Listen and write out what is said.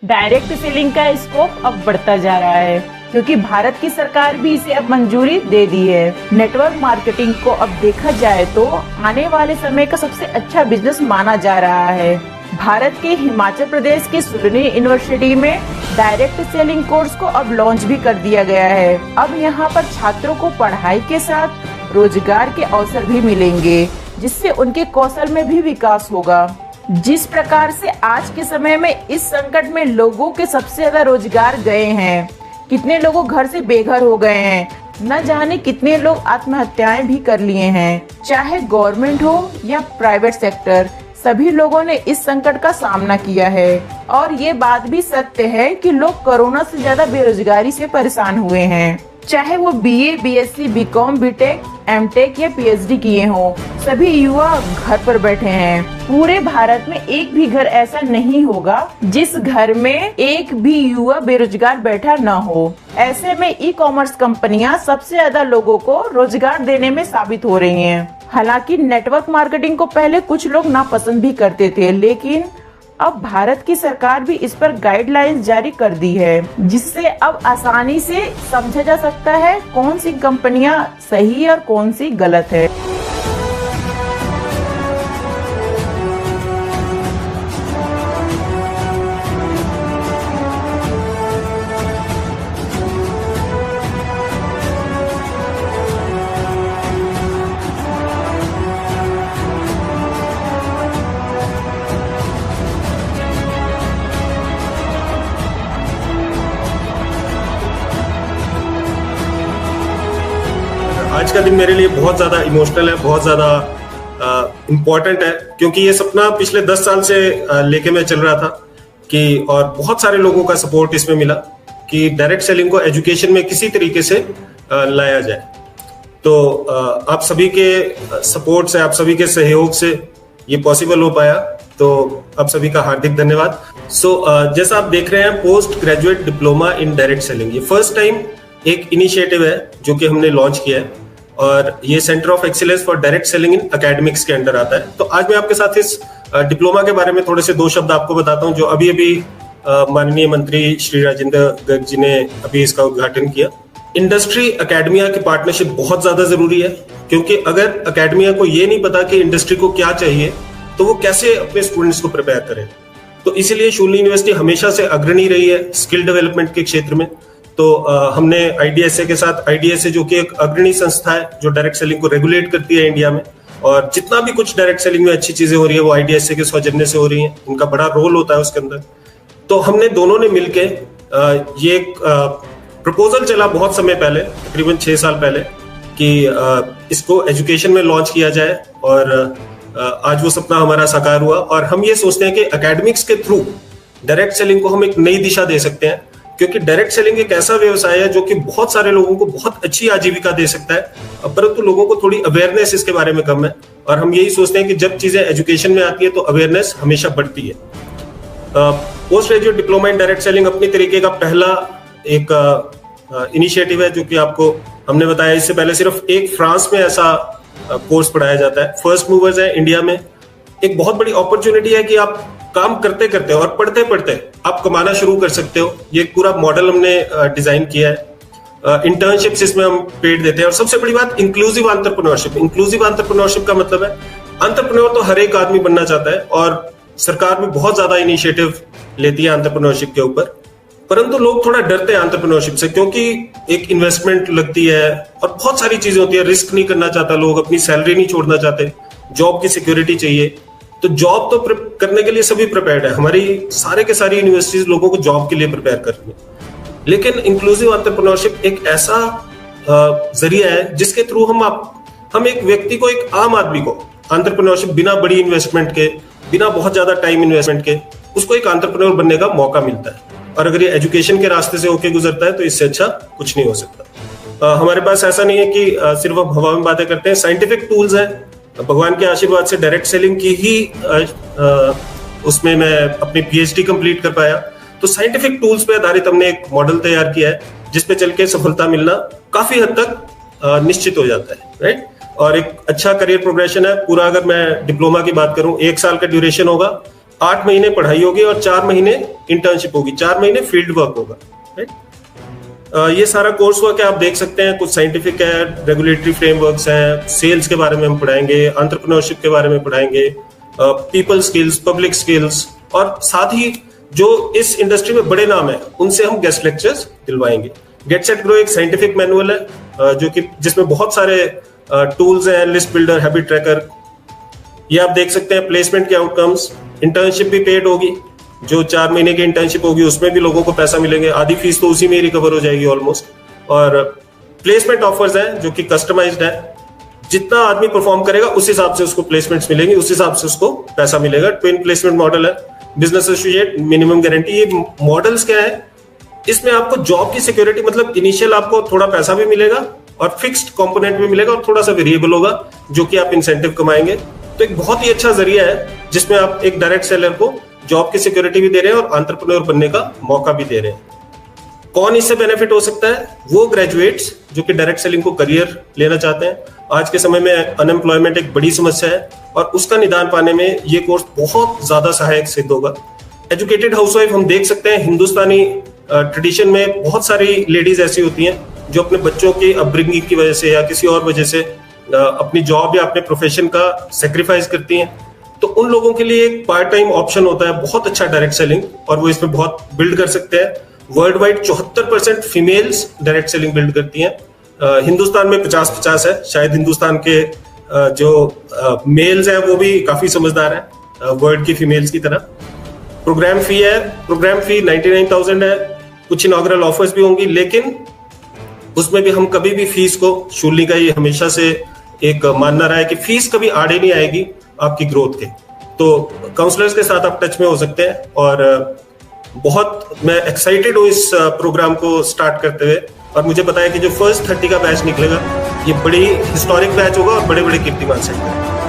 Direct selling का scope अब बढ़ता जा रहा है क्योंकि भारत की सरकार भी इसे अब मंजूरी दे दी है। नेटवर्क मार्केटिंग को अब देखा जाए तो आने वाले समय का सबसे अच्छा बिजनेस माना जा रहा है। भारत के हिमाचल प्रदेश के सुलनी यूनिवर्सिटी में डायरेक्ट सेलिंग कोर्स को अब लॉन्च भी कर दिया गया है। अब यहाँ पर छात्रों को पढ़ाई के साथ रोजगार के अवसर भी मिलेंगे, जिससे उनके कौशल में भी विकास होगा। जिस प्रकार से आज के समय में इस संकट में लोगों के सबसे ज्यादा रोजगार गए हैं, कितने लोगों घर से बेघर हो गए हैं, न जाने कितने लोग आत्महत्याएं भी कर लिए हैं। चाहे गवर्नमेंट हो या प्राइवेट सेक्टर, सभी लोगों ने इस संकट का सामना किया है। और ये बात भी सत्य है कि लोग कोरोना से ज्यादा बेरोजगारी से परेशान हुए हैं। चाहे वो BA, BSc, BCom, BTech, MTech या पीएचडी किए हों, सभी युवा घर पर बैठे हैं। पूरे भारत में एक भी घर ऐसा नहीं होगा जिस घर में एक भी युवा बेरोजगार बैठा न हो। ऐसे में ई कॉमर्स कंपनियां सबसे ज्यादा लोगों को रोजगार देने में साबित हो रही हैं। हालांकि नेटवर्क मार्केटिंग को पहले कुछ लोग नापसंद भी करते थे, लेकिन अब भारत की सरकार भी इस पर गाइडलाइंस जारी कर दी है, जिससे अब आसानी से समझा जा सकता है कौन सी कंपनियां सही और कौन सी गलत है। आज का दिन मेरे लिए बहुत ज़्यादा इमोशनल है, बहुत ज़्यादा इम्पोर्टेंट है, क्योंकि ये सपना पिछले 10 साल से लेके मैं चल रहा था कि और बहुत सारे लोगों का सपोर्ट इसमें मिला कि डायरेक्ट सेलिंग को एजुकेशन में किसी तरीके से लाया जाए। तो आप सभी के सपोर्ट से, आप सभी के सहयोग से ये पॉसिबल हो पाया, तो आप सभी का हार्दिक धन्यवाद। जैसा आप देख रहे हैं, post graduate diploma in direct selling, ये फर्स्ट टाइम एक इनिशिएटिव है जो कि हमने लॉन्च किया है और ये centre of excellence for direct selling in academics के अंडर आता है। तो आज मैं आपके साथ इस डिप्लोमा के बारे में थोड़े से 2 शब्द आपको बताता हूं, जो अभी माननीय मंत्री श्री राजेंद्र गर्ग जी ने अभी इसका उद्घाटन किया। इंडस्ट्री एकेडमिया की पार्टनरशिप बहुत ज्यादा जरूरी है, क्योंकि अगर एकेडमिया को ये नहीं पता कि इंडस्ट्री को क्या चाहिए तो वो कैसे अपने स्टूडेंट्स को प्रिपेयर करें। तो इसीलिए शूलिनी यूनिवर्सिटी हमेशा से अग्रणी रही है स्किल डेवलपमेंट के क्षेत्र में। तो हमने आईडीएसए के साथ, आईडीएसए जो कि एक अग्रणी संस्था है जो डायरेक्ट सेलिंग को रेगुलेट करती है इंडिया में, और जितना भी कुछ डायरेक्ट सेलिंग में अच्छी चीजें हो रही है वो आईडीएसए के सौजन्य से हो रही हैं, उनका बड़ा रोल होता है उसके अंदर। तो हमने दोनों ने मिलके ये एक प्रपोजल चला बहुत समय पहले, तकरीबन 6 साल पहले, कि इसको एजुकेशन में लॉन्च किया जाए, और आज वो सपना हमारा साकार हुआ। और हम ये सोचते हैं कि एकेडमिक्स के थ्रू डायरेक्ट सेलिंग को हम एक नई दिशा दे सकते हैं, क्योंकि डायरेक्ट सेलिंग एक ऐसा व्यवसाय है जो कि बहुत सारे लोगों को बहुत अच्छी आजीविका दे सकता है, परंतु लोगों को थोड़ी अवेयरनेस इसके बारे में कम है। और हम यही सोचते हैं कि जब चीजें एजुकेशन में आती है तो अवेयरनेस हमेशा बढ़ती है। Post graduate diploma in direct selling अपनी तरीके का पहला एक इनिशिएटिव है जो कि आपको हमने बताया। इससे पहले सिर्फ एक फ्रांस में ऐसा कोर्स पढ़ाया जाता है। फर्स्ट मूवर्स है इंडिया में। एक बहुत बड़ी अपॉर्चुनिटी है कि आप काम करते करते और पढ़ते पढ़ते आप कमाना शुरू कर सकते हो। ये पूरा मॉडल हमने डिजाइन किया है। इंटर्नशिप्स इसमें हम पेड देते हैं, और सबसे बड़ी बात इंक्लूसिव एंटरप्रेन्योरशिप। इंक्लूसिव एंटरप्रेन्योरशिप का मतलब है एंटरप्रेन्योर तो हर एक आदमी बनना चाहता है, और सरकार भी बहुत ज्यादा इनिशिएटिव लेती है एंटरप्रेन्योरशिप के ऊपर, परंतु लोग थोड़ा डरते हैं एंटरप्रेन्योरशिप से, क्योंकि एक इन्वेस्टमेंट लगती है और बहुत सारी चीजें होती है। रिस्क नहीं करना चाहता लोग, अपनी सैलरी नहीं छोड़ना चाहते, जॉब की सिक्योरिटी चाहिए। तो जॉब तो करने के लिए सभी प्रिपेयर्ड है, हमारी सारे के सारी यूनिवर्सिटीज लोगों को जॉब के लिए प्रिपेयर कर रही है। लेकिन इंक्लूसिव एंटरप्रेन्योरशिप एक ऐसा जरिया है जिसके थ्रू हम एक व्यक्ति को, एक आम आदमी को एंटरप्रेन्योरशिप बिना बड़ी इन्वेस्टमेंट के, बिना बहुत ज्यादा टाइम इन्वेस्टमेंट के, उसको एक एंटरप्रेन्योर बनने का मौका मिलता है। और अगर ये एजुकेशन के रास्ते से होके गुजरता है तो इससे अच्छा कुछ नहीं हो सकता। हमारे पास ऐसा नहीं है कि सिर्फ हम हवा में बातें करते हैं। साइंटिफिक टूल्स हैं, भगवान के आशीर्वाद से डायरेक्ट सेलिंग की ही उसमें मैं अपनी पीएचडी कंप्लीट कर पाया। तो साइंटिफिक टूल्स पे आधारित हमने एक मॉडल तैयार किया है जिसपे चल के सफलता मिलना काफी हद तक निश्चित हो जाता है, राइट। और एक अच्छा करियर प्रोग्रेशन है पूरा। अगर मैं डिप्लोमा की बात करूं, 1 साल का ड्यूरेशन होगा, 8 महीने पढ़ाई होगी और 4 महीने इंटर्नशिप होगी, 4 महीने फील्ड वर्क होगा, राइट। ये सारा कोर्स वर्क है, आप देख सकते हैं, कुछ साइंटिफिक है, रेगुलेटरी फ्रेमवर्क्स हैं, सेल्स के बारे में हम पढ़ाएंगे, एंटरप्रेन्योरशिप के बारे में पढ़ाएंगे, पीपल स्किल्स, पब्लिक स्किल्स, और साथ ही जो इस इंडस्ट्री में बड़े नाम है उनसे हम गेस्ट लेक्चर्स दिलवाएंगे। गेट सेट ग्रो एक साइंटिफिक मैनुअल है जो कि जिसमें बहुत सारे टूल्स हैं, लिस्ट बिल्डर, हैबिट ट्रैकर, ये आप देख सकते हैं। प्लेसमेंट के आउटकम्स, इंटर्नशिप भी पेड होगी, जो 4 महीने की इंटर्नशिप होगी उसमें भी लोगों को पैसा मिलेंगे, आधी फीस तो उसी में ही रिकवर हो जाएगी ऑलमोस्ट। और प्लेसमेंट ऑफर्स हैं जो कि कस्टमाइज्ड है, जितना आदमी परफॉर्म करेगा उस हिसाब से उसको प्लेसमेंट्स मिलेंगे, उस हिसाब से उसको पैसा मिलेगा। ट्विन प्लेसमेंट मॉडल है, बिजनेस एसोसिएट, मिनिमम गारंटी। ये मॉडल्स क्या है, इसमें आपको जॉब की सिक्योरिटी, मतलब इनिशियल आपको थोड़ा पैसा भी मिलेगा और फिक्स्ड कंपोनेंट भी मिलेगा और थोड़ा सा वेरिएबल होगा जो कि आप इंसेंटिव कमाएंगे। तो एक बहुत ही अच्छा जरिया है जिसमें आप एक डायरेक्ट सेलर को जॉब की सिक्योरिटी भी दे रहे हैं और एंटरप्रेन्योर बनने का मौका भी दे रहे हैं। कौन इससे बेनिफिट हो सकता है? वो ग्रेजुएट्स जो कि डायरेक्ट सेलिंग को करियर लेना चाहते हैं। आज के समय में अनएम्प्लॉयमेंट एक बड़ी समस्या है और उसका निदान पाने में ये कोर्स बहुत ज्यादा सहायक सिद्ध होगा। एजुकेटेड हाउसवाइफ हम देख सकते हैं, हिंदुस्तानी ट्रेडिशन में बहुत सारी लेडीज ऐसी होती हैं जो अपने बच्चों की अपब्रिंगिंग की वजह से या किसी और वजह से अपनी जॉब या अपने प्रोफेशन का सेक्रीफाइस करती हैं। तो उन लोगों के लिए एक पार्ट टाइम ऑप्शन होता है बहुत अच्छा डायरेक्ट सेलिंग, और वो इसमें बहुत बिल्ड कर सकते हैं। World wide 74% females direct selling build करती हैं। हिंदुस्तान में 50-50 है, शायद हिंदुस्तान के जो मेल्स हैं वो भी काफी समझदार हैं वर्ल्ड की फीमेल्स की तरह। प्रोग्राम फी है, प्रोग्राम फी 99,000 है। कुछ इनॉग्रल ऑफर्स भी होंगी, लेकिन उसमें भी हम कभी भी फीस को, शूलिनी का ये हमेशा से एक मानना रहा है कि फीस कभी आड़े नहीं आएगी आपकी ग्रोथ के। तो काउंसलर्स के साथ आप टच में हो सकते हैं, और बहुत मैं एक्साइटेड हूँ इस प्रोग्राम को स्टार्ट करते हुए। और मुझे पता है कि जो फर्स्ट 30 का बैच निकलेगा ये बड़ी हिस्टोरिक बैच होगा और बड़े बड़े कीर्तिमान सेट करेगा।